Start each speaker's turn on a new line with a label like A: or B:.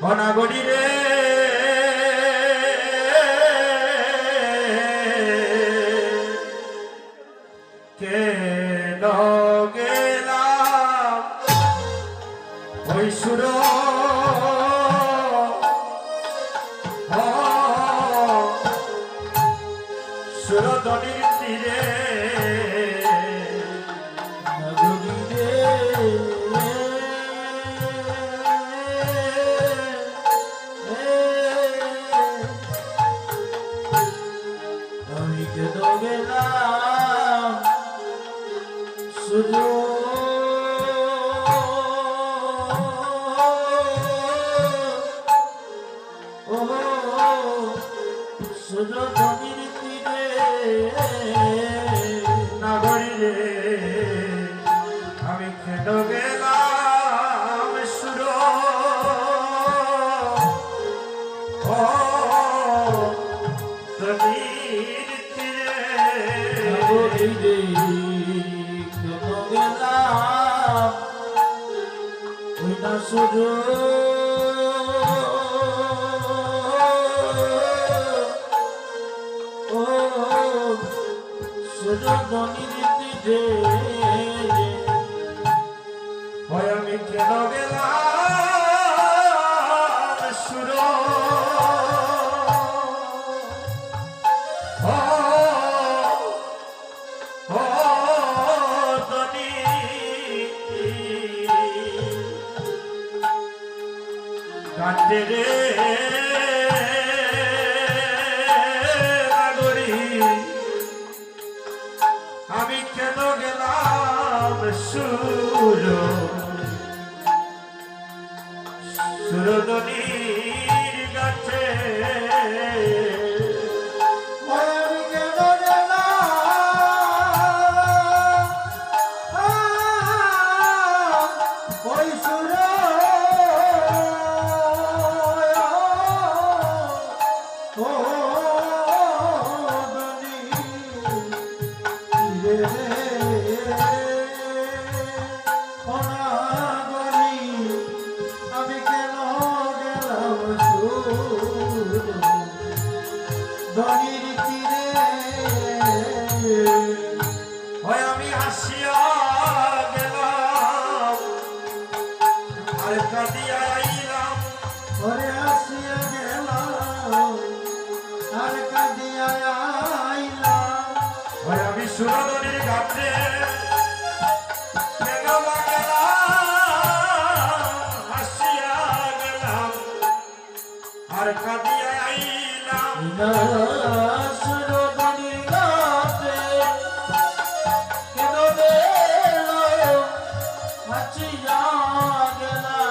A: অনাগরি রে কেন গেলাম ওই সুর সুরধনির তীরে
B: আমি কেন গেলাম শুধু শুধু ধনির তীরে
A: নাগরি রে আমি কেন গেলাম সুর ধনির তীরে
B: কেন গেলাম ওই না শুধু ধনির তীরে
A: হয় আমি কেন গেলাম সুর কাটে রে নাগরি আমি কেন গেলাম সুরধনির গাছে
B: আমি কেন গেলাম ওই সুর আমি কেন গেলাম ধনির তীরে
A: হয় আমি হাসিয়া গেলাম আর কাঁদিয়া আইলাম
B: ঘরে আসিয়া গেলাম আর কাঁদিয়া আইলাম
A: হয় আমি সুরধনির গাছে কেন বা গেলাম হাসিয়া গেলাম আর কাঁদিয়া আইলাম
B: সুরধনির গাছে কেন গেলাম হাসিয়া গেলাম